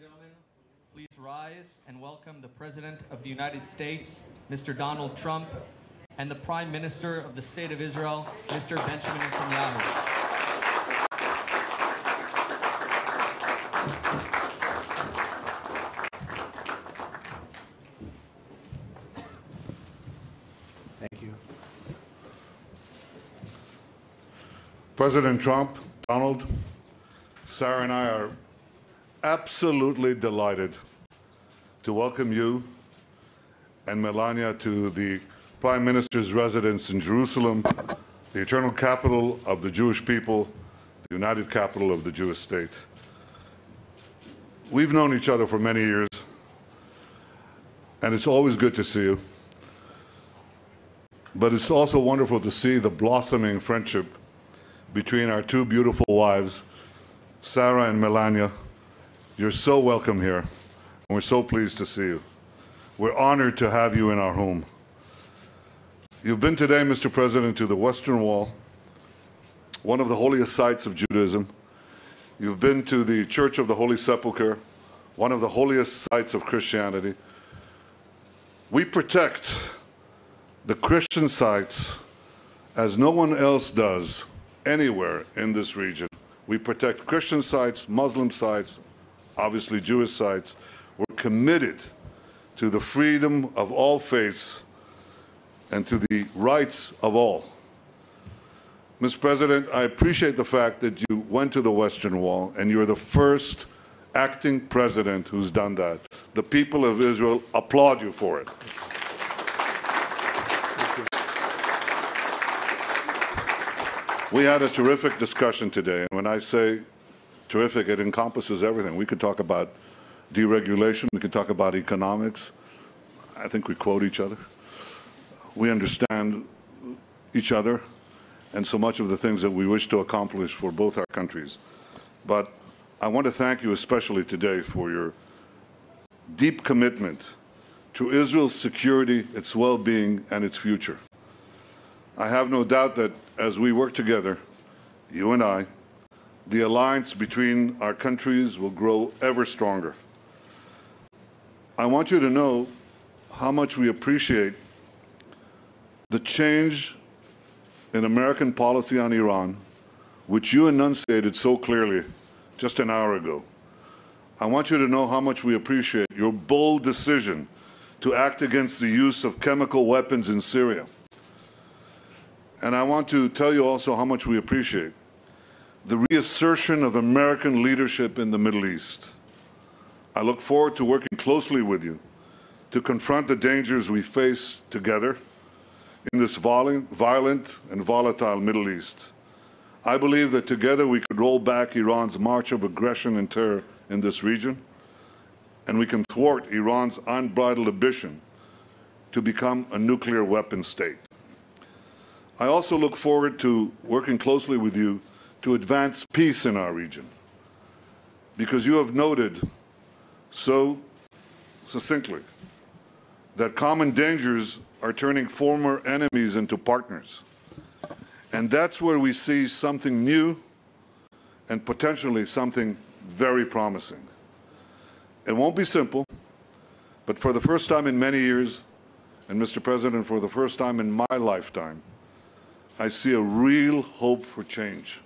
gentlemen, please rise and welcome the President of the United States, Mr. Donald Trump, and the Prime Minister of the State of Israel, Mr. Benjamin Netanyahu. Thank you. President Trump, Donald, Sarah and I are absolutely delighted to welcome you and Melania to the Prime Minister's residence in Jerusalem, the eternal capital of the Jewish people, the united capital of the Jewish state. We've known each other for many years, and it's always good to see you. But it's also wonderful to see the blossoming friendship between our two beautiful wives, Sarah and Melania. You're so welcome here, and we're so pleased to see you. We're honored to have you in our home. You've been today, Mr. President, to the Western Wall, one of the holiest sites of Judaism. You've been to the Church of the Holy Sepulchre, one of the holiest sites of Christianity. We protect the Christian sites as no one else does anywhere in this region. We protect Christian sites, Muslim sites, obviously Jewish sites. We're committed to the freedom of all faiths and to the rights of all. Mr. President, I appreciate the fact that you went to the Western Wall and you're the first acting president who's done that. The people of Israel applaud you for it. We had a terrific discussion today, and when I say terrific, it encompasses everything. We could talk about deregulation, we could talk about economics. I think we quote each other. We understand each other and so much of the things that we wish to accomplish for both our countries. But I want to thank you especially today for your deep commitment to Israel's security, its well-being, and its future. I have no doubt that as we work together, you and I, the alliance between our countries will grow ever stronger. I want you to know how much we appreciate the change in American policy on Iran, which you enunciated so clearly just an hour ago. I want you to know how much we appreciate your bold decision to act against the use of chemical weapons in Syria. And I want to tell you also how much we appreciate the reassertion of American leadership in the Middle East. I look forward to working closely with you to confront the dangers we face together in this violent and volatile Middle East. I believe that together we could roll back Iran's march of aggression and terror in this region, and we can thwart Iran's unbridled ambition to become a nuclear weapon state. I also look forward to working closely with you to advance peace in our region, because you have noted so succinctly that common dangers are turning former enemies into partners. And that's where we see something new and potentially something very promising. It won't be simple, but for the first time in many years, and Mr. President, for the first time in my lifetime, I see a real hope for change.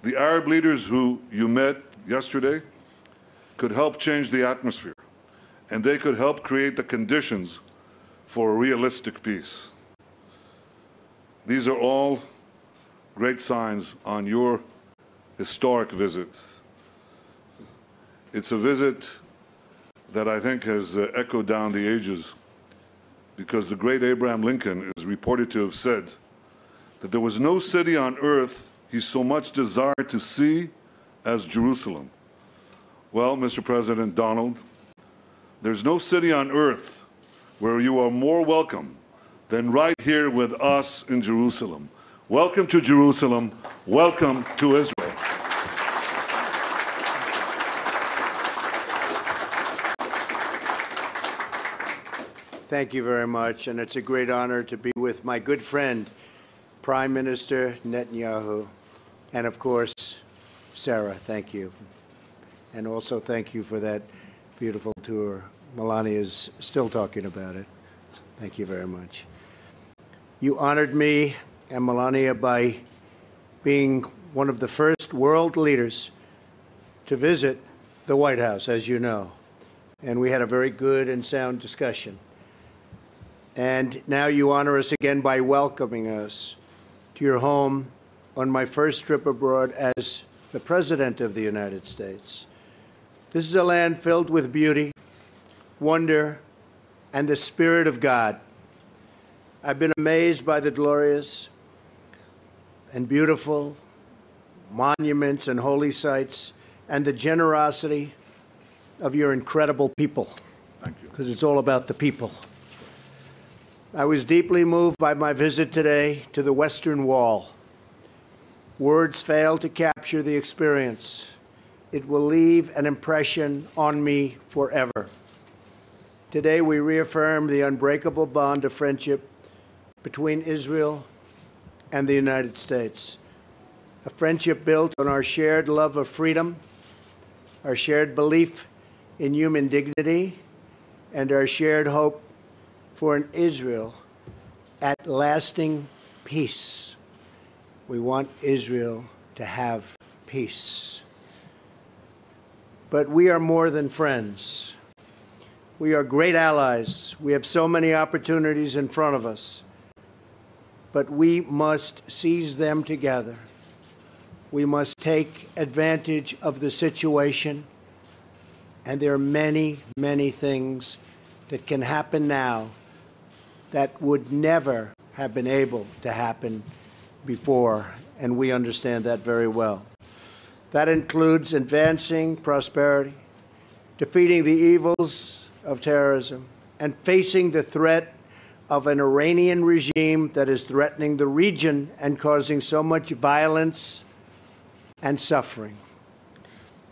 The Arab leaders who you met yesterday could help change the atmosphere, and they could help create the conditions for a realistic peace. These are all great signs on your historic visit. It's a visit that I think has echoed down the ages, because the great Abraham Lincoln is reported to have said that there was no city on earth he so much desired to see as Jerusalem. Well, Mr. President Donald, there's no city on earth where you are more welcome than right here with us in Jerusalem. Welcome to Jerusalem. Welcome to Israel. Thank you very much, and it's a great honor to be with my good friend, Prime Minister Netanyahu, and of course, Sarah, thank you. And also thank you for that beautiful tour. Melania is still talking about it. So thank you very much. You honored me and Melania by being one of the first world leaders to visit the White House, as you know. And we had a very good and sound discussion. And now you honor us again by welcoming us to your home on my first trip abroad as the President of the United States. This is a land filled with beauty, wonder, and the Spirit of God. I've been amazed by the glorious and beautiful monuments and holy sites and the generosity of your incredible people. Thank you. Because it's all about the people. I was deeply moved by my visit today to the Western Wall. Words fail to capture the experience. It will leave an impression on me forever. Today we reaffirm the unbreakable bond of friendship between Israel and the United States. A friendship built on our shared love of freedom, our shared belief in human dignity, and our shared hope for an Israel at lasting peace. We want Israel to have peace. But we are more than friends. We are great allies. We have so many opportunities in front of us. But we must seize them together. We must take advantage of the situation. And there are many, many things that can happen now that would never have been able to happen before, and we understand that very well. That includes advancing prosperity, defeating the evils of terrorism, and facing the threat of an Iranian regime that is threatening the region and causing so much violence and suffering.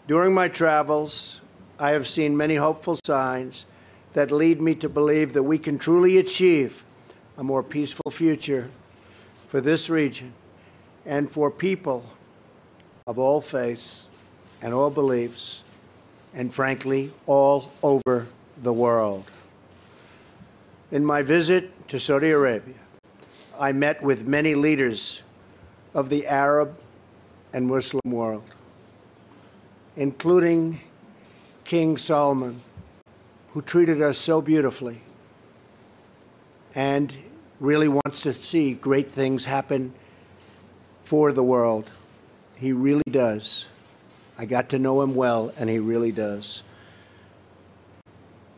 During my travels, I have seen many hopeful signs that lead me to believe that we can truly achieve a more peaceful future for this region and for people of all faiths and all beliefs, and frankly, all over the world. In my visit to Saudi Arabia, I met with many leaders of the Arab and Muslim world, including King Solomon, who treated us so beautifully and really wants to see great things happen for the world. He really does. I got to know him well, and he really does.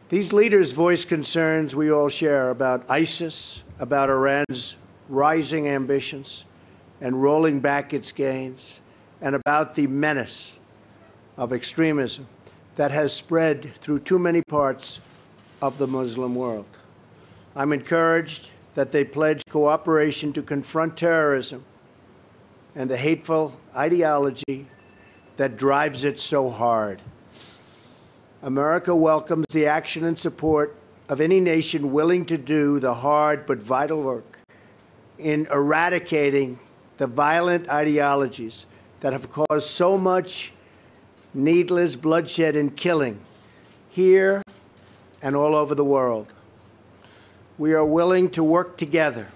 These leaders voice concerns we all share about ISIS, about Iran's rising ambitions and rolling back its gains, and about the menace of extremism that has spread through too many parts of the Muslim world. I'm encouraged that they pledge cooperation to confront terrorism and the hateful ideology that drives it so hard. America welcomes the action and support of any nation willing to do the hard but vital work in eradicating the violent ideologies that have caused so much needless bloodshed and killing here and all over the world. We are willing to work together.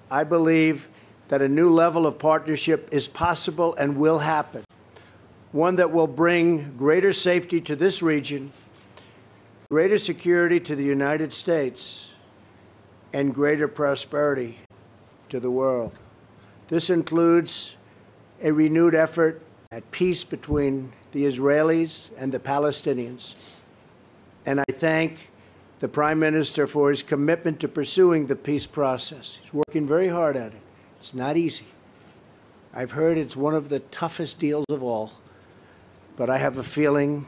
I believe that a new level of partnership is possible and will happen, one that will bring greater safety to this region, greater security to the United States, and greater prosperity to the world. This includes a renewed effort at peace between the Israelis and the Palestinians. And I thank the Prime Minister for his commitment to pursuing the peace process. He's working very hard at it. It's not easy. I've heard it's one of the toughest deals of all. But I have a feeling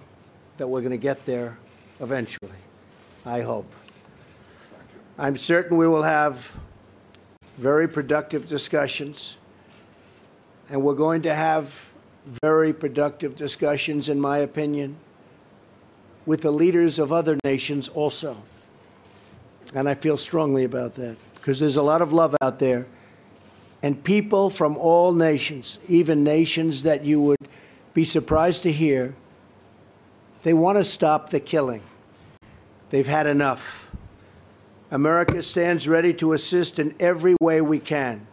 that we're going to get there eventually. I hope. I'm certain we will have very productive discussions. And we're going to have very productive discussions, in my opinion, with the leaders of other nations also. And I feel strongly about that, because there's a lot of love out there. And people from all nations, even nations that you would be surprised to hear, They want to stop the killing. They've had enough. America stands ready to assist in every way we can.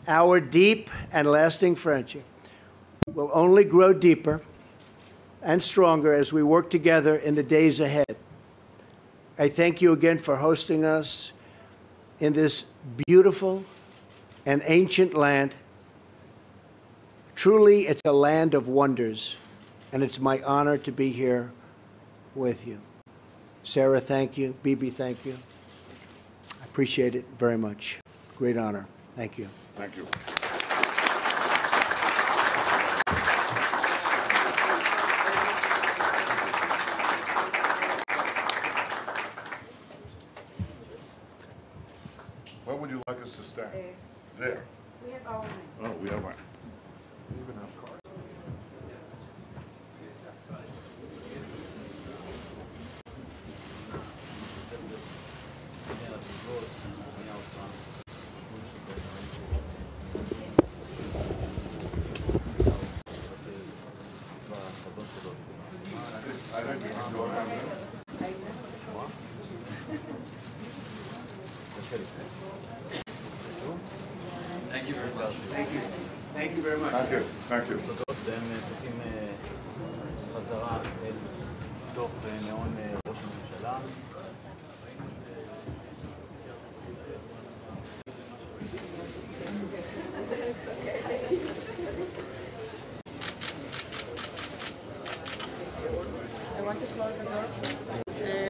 Our deep and lasting friendship will only grow deeper and stronger as we work together in the days ahead. I thank you again for hosting us in this beautiful and ancient land. Truly, it's a land of wonders, and it's my honor to be here with you. Sarah, thank you. Bibi, thank you. I appreciate it very much. Great honor. Thank you. Thank you. Where would you like us to stand? There. We have our name. Oh, we have one. Thank you very much. Thank you. Thank you very much. Thank you. Thank you. והם צריכים חזרה אל תוך מעון